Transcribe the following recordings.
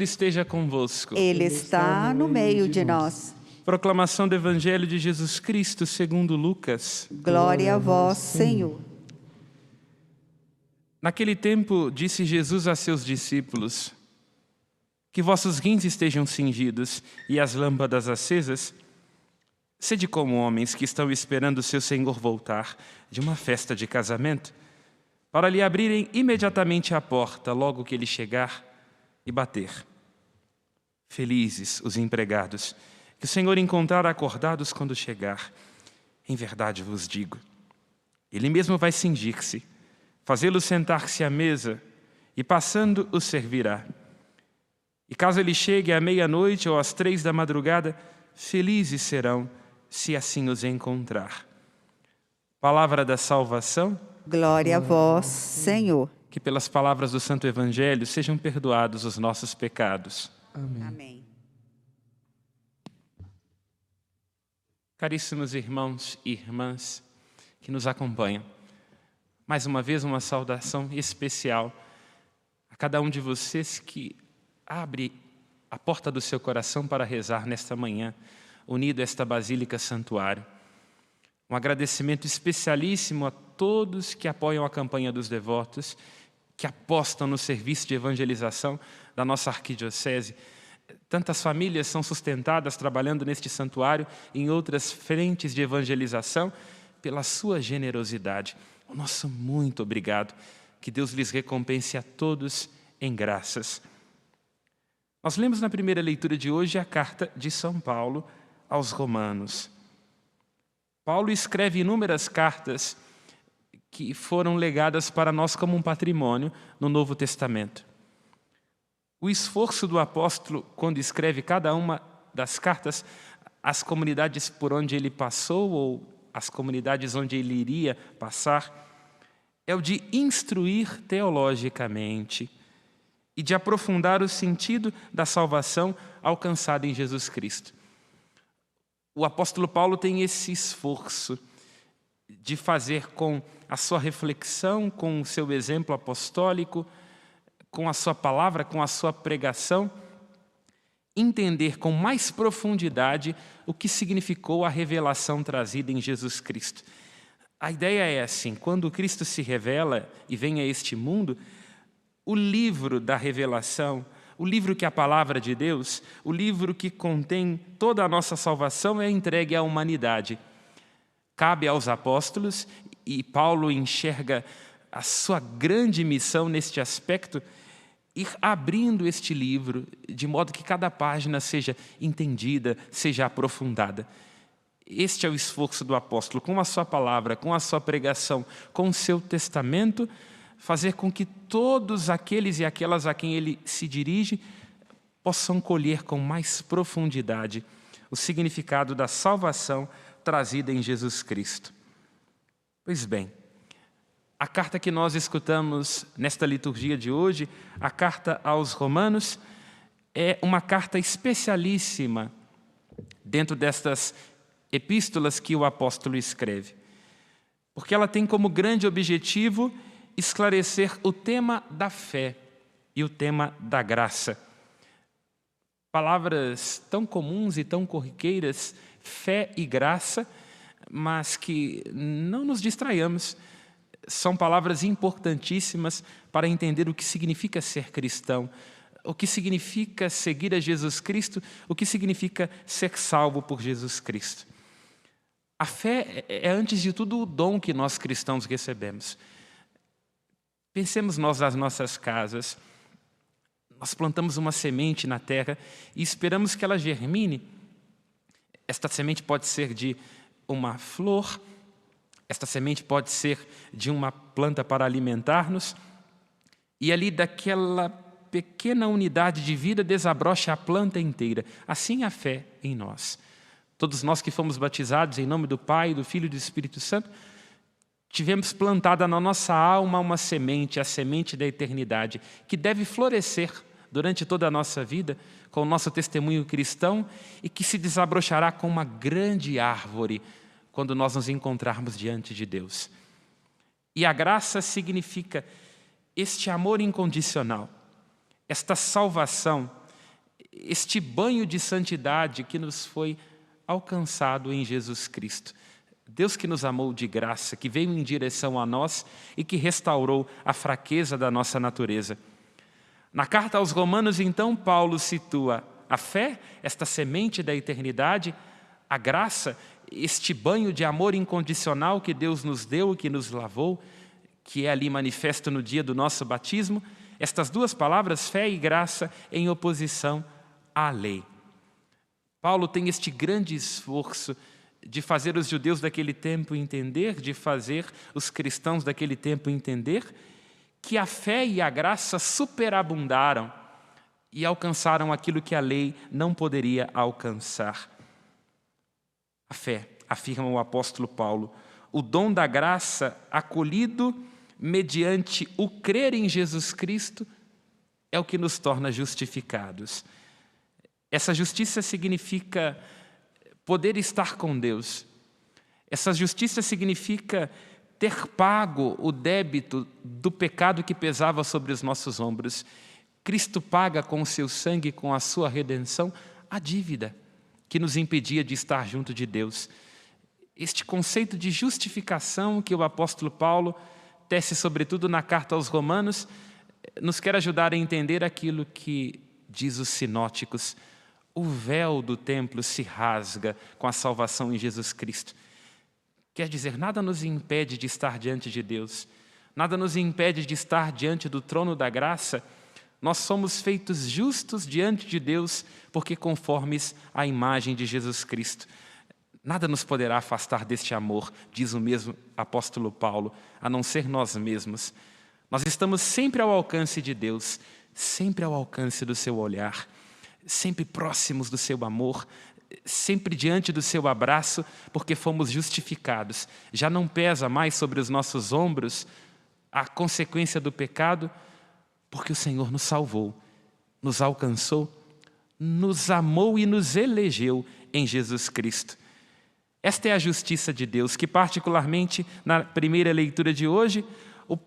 Esteja convosco. Ele está no meio de nós. Proclamação do Evangelho de Jesus Cristo segundo Lucas. Glória a vós, Senhor. Naquele tempo, disse Jesus a seus discípulos: que vossos rins estejam cingidos e as lâmpadas acesas. Sede como homens que estão esperando seu Senhor voltar de uma festa de casamento, para lhe abrirem imediatamente a porta logo que ele chegar e bater. Felizes os empregados, que o Senhor encontrar acordados quando chegar. Em verdade vos digo, ele mesmo vai cingir-se, fazê-los sentar-se à mesa e passando os servirá. E caso ele chegue à meia-noite ou às 3 da madrugada, felizes serão se assim os encontrar. Palavra da salvação. Glória a vós, Senhor. Que pelas palavras do Santo Evangelho sejam perdoados os nossos pecados. Amém. Amém. Caríssimos irmãos e irmãs que nos acompanham, mais uma vez uma saudação especial a cada um de vocês que abre a porta do seu coração para rezar nesta manhã, unido a esta Basílica Santuário. Um agradecimento especialíssimo a todos que apoiam a campanha dos devotos, que apostam no serviço de evangelização da nossa arquidiocese. Tantas famílias são sustentadas trabalhando neste santuário e em outras frentes de evangelização pela sua generosidade. O nosso muito obrigado. Que Deus lhes recompense a todos em graças. Nós lemos na primeira leitura de hoje a carta de São Paulo aos Romanos. Paulo escreve inúmeras cartas que foram legadas para nós como um patrimônio no Novo Testamento. O esforço do apóstolo, quando escreve cada uma das cartas, as comunidades por onde ele passou ou as comunidades onde ele iria passar, é o de instruir teologicamente e de aprofundar o sentido da salvação alcançada em Jesus Cristo. O apóstolo Paulo tem esse esforço de fazer com a sua reflexão, com o seu exemplo apostólico, com a sua palavra, com a sua pregação, entender com mais profundidade o que significou a revelação trazida em Jesus Cristo. A ideia é assim: quando Cristo se revela e vem a este mundo, o livro da revelação, o livro que é a palavra de Deus, o livro que contém toda a nossa salvação é entregue à humanidade. Cabe aos apóstolos, e Paulo enxerga a sua grande missão neste aspecto, ir abrindo este livro, de modo que cada página seja entendida, seja aprofundada. Este é o esforço do apóstolo, com a sua palavra, com a sua pregação, com o seu testamento, fazer com que todos aqueles e aquelas a quem ele se dirige possam colher com mais profundidade o significado da salvação trazida em Jesus Cristo. Pois bem, a carta que nós escutamos nesta liturgia de hoje, a carta aos Romanos, é uma carta especialíssima dentro destas epístolas que o apóstolo escreve, porque ela tem como grande objetivo esclarecer o tema da fé e o tema da graça. Palavras tão comuns e tão corriqueiras, fé e graça, mas que não nos distraiamos. São palavras importantíssimas para entender o que significa ser cristão, o que significa seguir a Jesus Cristo, o que significa ser salvo por Jesus Cristo. A fé é, antes de tudo, o dom que nós cristãos recebemos. Pensemos nós nas nossas casas. Nós plantamos uma semente na terra e esperamos que ela germine. Esta semente pode ser de uma flor, esta semente pode ser de uma planta para alimentar-nos, e ali daquela pequena unidade de vida desabrocha a planta inteira. Assim a fé em nós. Todos nós que fomos batizados em nome do Pai, do Filho e do Espírito Santo, tivemos plantada na nossa alma uma semente, a semente da eternidade, que deve florescer durante toda a nossa vida, com o nosso testemunho cristão, e que se desabrochará com uma grande árvore quando nós nos encontrarmos diante de Deus. E a graça significa este amor incondicional, esta salvação este banho de santidade que nos foi alcançado em Jesus Cristo. Deus que nos amou de graça, que veio em direção a nós e que restaurou a fraqueza da nossa natureza. Na carta aos Romanos, então, Paulo situa a fé, esta semente da eternidade, a graça, este banho de amor incondicional que Deus nos deu e que nos lavou, que é ali manifesto no dia do nosso batismo, estas duas palavras, fé e graça, em oposição à lei. Paulo tem este grande esforço de fazer os judeus daquele tempo entender, de fazer os cristãos daquele tempo entender que a fé e a graça superabundaram e alcançaram aquilo que a lei não poderia alcançar. A fé, afirma o apóstolo Paulo, o dom da graça acolhido mediante o crer em Jesus Cristo é o que nos torna justificados. Essa justiça significa poder estar com Deus. Essa justiça significa ter pago o débito do pecado que pesava sobre os nossos ombros. Cristo paga com o seu sangue, com a sua redenção, a dívida que nos impedia de estar junto de Deus. Este conceito de justificação que o apóstolo Paulo tece sobretudo na carta aos Romanos, nos quer ajudar a entender aquilo que diz os sinóticos. O véu do templo se rasga com a salvação em Jesus Cristo. Quer dizer, nada nos impede de estar diante de Deus, nada nos impede de estar diante do trono da graça. Nós somos feitos justos diante de Deus porque conformes à imagem de Jesus Cristo. Nada nos poderá afastar deste amor, diz o mesmo apóstolo Paulo, a não ser nós mesmos. Nós estamos sempre ao alcance de Deus, sempre ao alcance do seu olhar, sempre próximos do seu amor, sempre diante do seu abraço, porque fomos justificados. Já não pesa mais sobre os nossos ombros a consequência do pecado, porque o Senhor nos salvou, nos alcançou, nos amou e nos elegeu em Jesus Cristo. Esta é a justiça de Deus, que particularmente na primeira leitura de hoje, o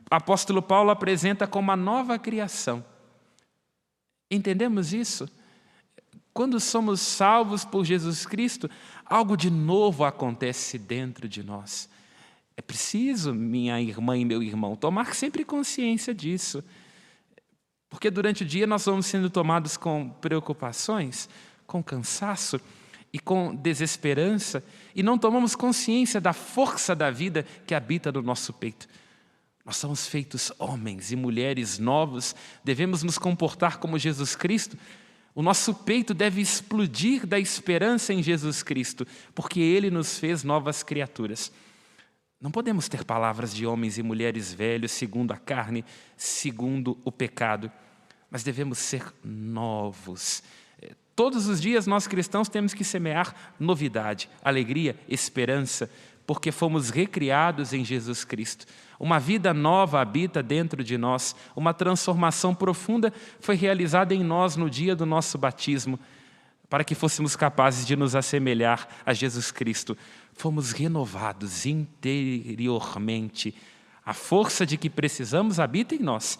apóstolo Paulo apresenta como a nova criação. Entendemos isso? Quando somos salvos por Jesus Cristo, algo de novo acontece dentro de nós. É preciso, minha irmã e meu irmão, tomar sempre consciência disso. Porque durante o dia nós vamos sendo tomados com preocupações, com cansaço e com desesperança, e não tomamos consciência da força da vida que habita no nosso peito. Nós somos feitos homens e mulheres novos, devemos nos comportar como Jesus Cristo. O nosso peito deve explodir da esperança em Jesus Cristo, porque Ele nos fez novas criaturas. Não podemos ter palavras de homens e mulheres velhos, segundo a carne, segundo o pecado, mas devemos ser novos. Todos os dias nós cristãos temos que semear novidade, alegria, esperança, porque fomos recriados em Jesus Cristo. Uma vida nova habita dentro de nós, uma transformação profunda foi realizada em nós no dia do nosso batismo, para que fôssemos capazes de nos assemelhar a Jesus Cristo. Fomos renovados interiormente. A força de que precisamos habita em nós.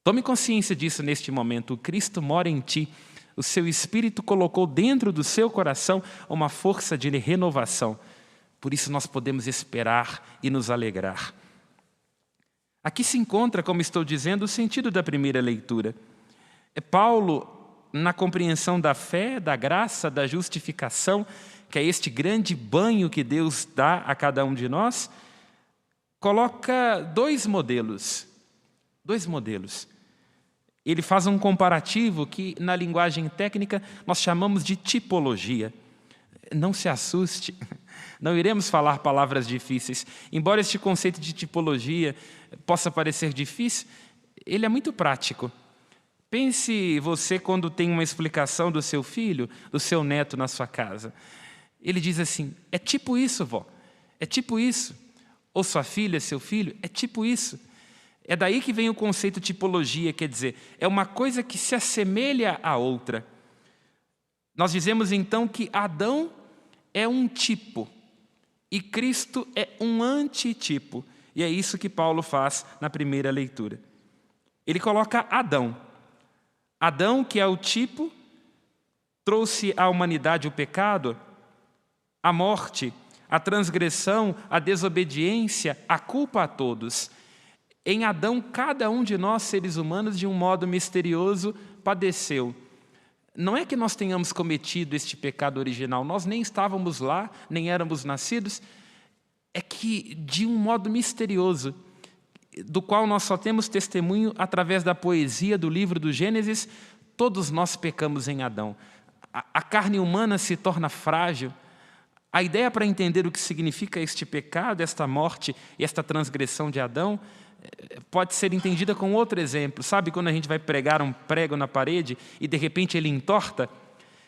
Tome consciência disso neste momento. O Cristo mora em ti. O seu Espírito colocou dentro do seu coração uma força de renovação. Por isso nós podemos esperar e nos alegrar. Aqui se encontra, como estou dizendo, o sentido da primeira leitura. Paulo, na compreensão da fé, da graça, da justificação, que é este grande banho que Deus dá a cada um de nós, coloca dois modelos. Ele faz um comparativo que, na linguagem técnica, nós chamamos de tipologia. Não se assuste, não iremos falar palavras difíceis. Embora este conceito de tipologia possa parecer difícil, ele é muito prático. Pense você quando tem uma explicação do seu filho, do seu neto na sua casa. Ele diz assim, é tipo isso, vó, é tipo isso. Ou sua filha, seu filho, é tipo isso. É daí que vem o conceito tipologia, quer dizer, é uma coisa que se assemelha à outra. Nós dizemos então que Adão é um tipo e Cristo é um antitipo. E é isso que Paulo faz na primeira leitura. Ele coloca Adão. Adão, que é o tipo, trouxe à humanidade o pecado, a morte, a transgressão, a desobediência, a culpa a todos. Em Adão, cada um de nós, seres humanos, de um modo misterioso, padeceu. Não é que nós tenhamos cometido este pecado original, nós nem estávamos lá, nem éramos nascidos, é que de um modo misterioso, do qual nós só temos testemunho através da poesia do livro do Gênesis, todos nós pecamos em Adão. A carne humana se torna frágil. A ideia para entender o que significa este pecado, esta morte e esta transgressão de Adão, pode ser entendida com outro exemplo. Sabe quando a gente vai pregar um prego na parede e de repente ele entorta?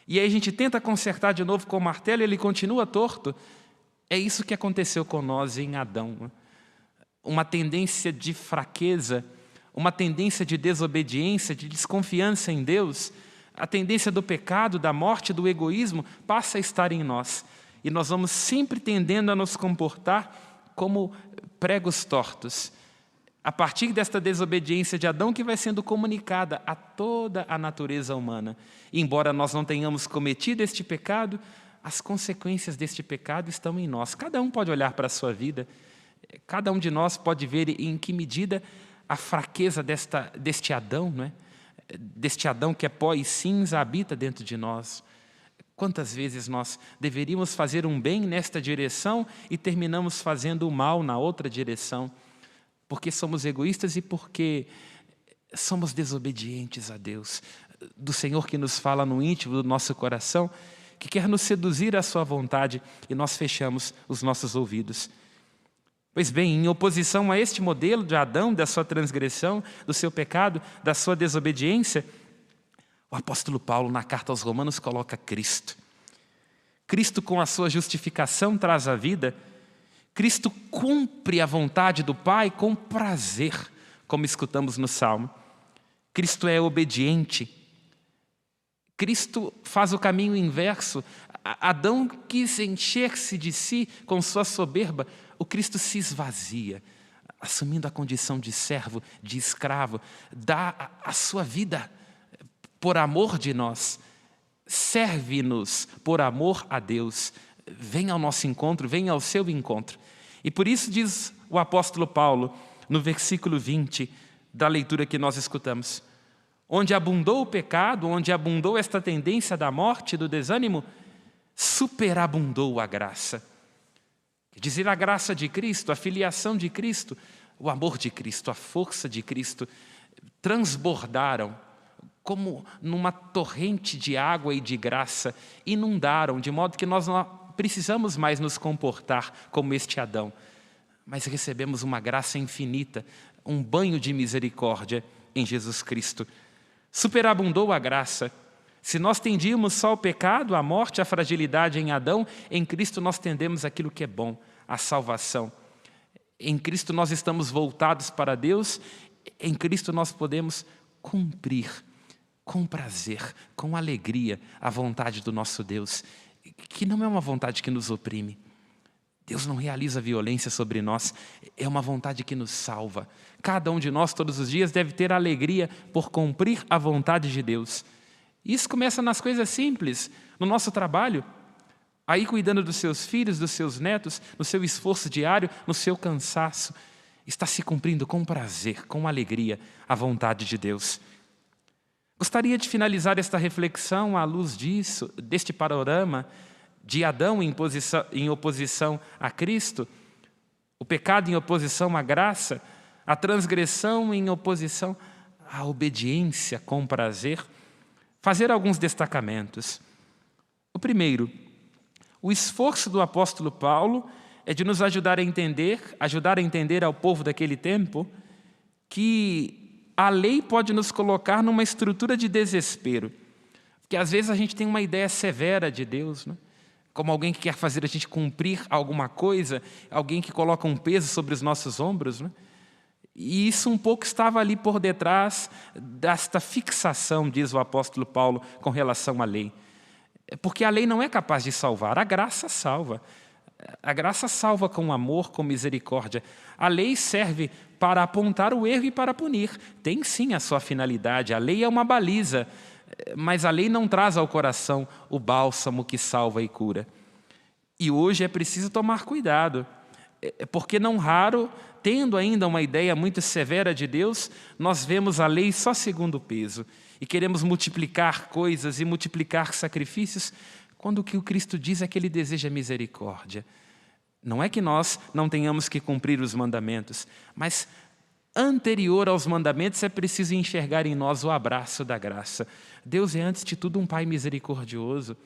E aí a gente tenta consertar de novo com o martelo e ele continua torto? É isso que aconteceu com nós em Adão. Uma tendência de fraqueza, uma tendência de desobediência, de desconfiança em Deus, a tendência do pecado, da morte, do egoísmo, passa a estar em nós. E nós vamos sempre tendendo a nos comportar como pregos tortos. A partir desta desobediência de Adão que vai sendo comunicada a toda a natureza humana. E embora nós não tenhamos cometido este pecado, as consequências deste pecado estão em nós. Cada um pode olhar para a sua vida, cada um de nós pode ver em que medida a fraqueza deste Adão, não é? Deste Adão que é pó e cinza, habita dentro de nós. Quantas vezes nós deveríamos fazer um bem nesta direção e terminamos fazendo o mal na outra direção? Porque somos egoístas e porque somos desobedientes a Deus. Do Senhor que nos fala no íntimo do nosso coração, que quer nos seduzir à sua vontade e nós fechamos os nossos ouvidos. Pois bem, em oposição a este modelo de Adão, da sua transgressão, do seu pecado, da sua desobediência, o apóstolo Paulo, na carta aos Romanos, coloca Cristo. Cristo, com a sua justificação, traz a vida. Cristo cumpre a vontade do Pai com prazer, como escutamos no Salmo. Cristo é obediente. Cristo faz o caminho inverso. Adão quis encher-se de si com sua soberba. O Cristo se esvazia, assumindo a condição de servo, de escravo, dá a sua vida por amor de nós, serve-nos por amor a Deus, vem ao nosso encontro, vem ao seu encontro. E por isso diz o apóstolo Paulo, no versículo 20 da leitura que nós escutamos, onde abundou o pecado, onde abundou esta tendência da morte, do desânimo, superabundou a graça. Quer dizer, a graça de Cristo, a filiação de Cristo, o amor de Cristo, a força de Cristo, transbordaram como numa torrente de água e de graça, inundaram, de modo que nós não precisamos mais nos comportar como este Adão, mas recebemos uma graça infinita, um banho de misericórdia em Jesus Cristo. Superabundou a graça. Se nós tendíamos só ao pecado, à morte, à fragilidade em Adão, em Cristo nós tendemos aquilo que é bom, a salvação. Em Cristo nós estamos voltados para Deus, em Cristo nós podemos cumprir com prazer, com alegria, a vontade do nosso Deus, que não é uma vontade que nos oprime. Deus não realiza violência sobre nós, é uma vontade que nos salva. Cada um de nós, todos os dias, deve ter alegria por cumprir a vontade de Deus. Isso começa nas coisas simples, no nosso trabalho, aí cuidando dos seus filhos, dos seus netos, no seu esforço diário, no seu cansaço. Está se cumprindo com prazer, com alegria, a vontade de Deus. Gostaria de finalizar esta reflexão à luz disso, deste panorama de Adão em oposição a Cristo, o pecado em oposição à graça, a transgressão em oposição à obediência com prazer, fazer alguns destacamentos. O primeiro, o esforço do apóstolo Paulo é de nos ajudar a entender ao povo daquele tempo que a lei pode nos colocar numa estrutura de desespero. Porque às vezes a gente tem uma ideia severa de Deus, né? Como alguém que quer fazer a gente cumprir alguma coisa, alguém que coloca um peso sobre os nossos ombros, né? E isso um pouco estava ali por detrás desta fixação, diz o apóstolo Paulo, com relação à lei. Porque a lei não é capaz de salvar, a graça salva. A graça salva com amor, com misericórdia. A lei serve para apontar o erro e para punir. Tem sim a sua finalidade. A lei é uma baliza, mas a lei não traz ao coração o bálsamo que salva e cura. E hoje é preciso tomar cuidado, porque não raro, tendo ainda uma ideia muito severa de Deus, nós vemos a lei só segundo o peso e queremos multiplicar coisas e multiplicar sacrifícios, quando o que o Cristo diz é que Ele deseja misericórdia. Não é que nós não tenhamos que cumprir os mandamentos, mas anterior aos mandamentos é preciso enxergar em nós o abraço da graça. Deus é antes de tudo um Pai misericordioso.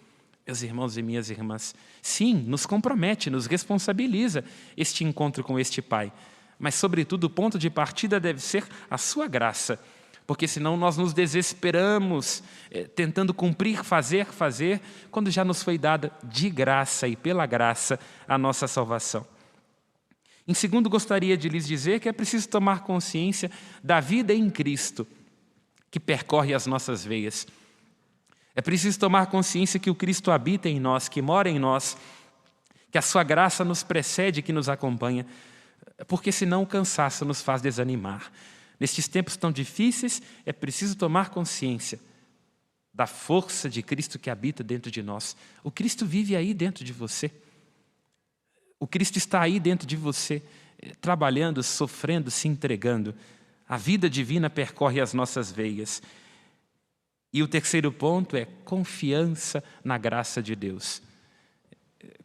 Meus irmãos e minhas irmãs, sim, nos compromete, nos responsabiliza este encontro com este Pai. Mas, sobretudo, o ponto de partida deve ser a sua graça, porque senão nós nos desesperamos, tentando cumprir, fazer, quando já nos foi dada de graça e pela graça a nossa salvação. Em segundo, gostaria de lhes dizer que é preciso tomar consciência da vida em Cristo, que percorre as nossas veias. É preciso tomar consciência que o Cristo habita em nós, que mora em nós, que a sua graça nos precede, que nos acompanha, porque senão o cansaço nos faz desanimar. Nestes tempos tão difíceis, é preciso tomar consciência da força de Cristo que habita dentro de nós. O Cristo vive aí dentro de você. O Cristo está aí dentro de você, trabalhando, sofrendo, se entregando. A vida divina percorre as nossas veias. E o terceiro ponto é confiança na graça de Deus.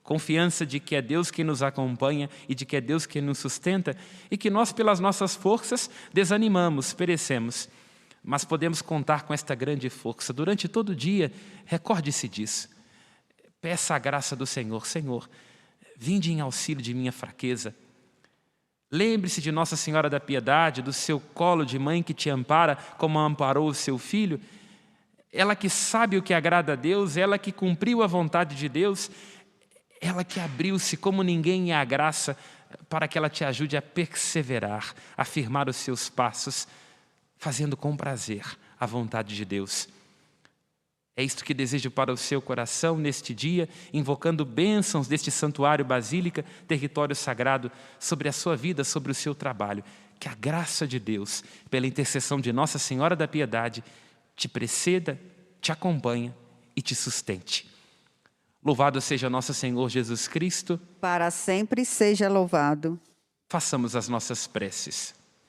Confiança de que é Deus quem nos acompanha e de que é Deus quem nos sustenta e que nós, pelas nossas forças, desanimamos, perecemos. Mas podemos contar com esta grande força. Durante todo o dia, recorde-se disso. Peça a graça do Senhor. Senhor, vinde em auxílio de minha fraqueza. Lembre-se de Nossa Senhora da Piedade, do seu colo de mãe que te ampara como amparou o seu filho. Ela que sabe o que agrada a Deus, ela que cumpriu a vontade de Deus, ela que abriu-se como ninguém à graça para que ela te ajude a perseverar, a firmar os seus passos, fazendo com prazer a vontade de Deus. É isto que desejo para o seu coração neste dia, invocando bênçãos deste santuário basílica, território sagrado, sobre a sua vida, sobre o seu trabalho. Que a graça de Deus, pela intercessão de Nossa Senhora da Piedade, te preceda, te acompanhe e te sustente. Louvado seja nosso Senhor Jesus Cristo. Para sempre seja louvado. Façamos as nossas preces.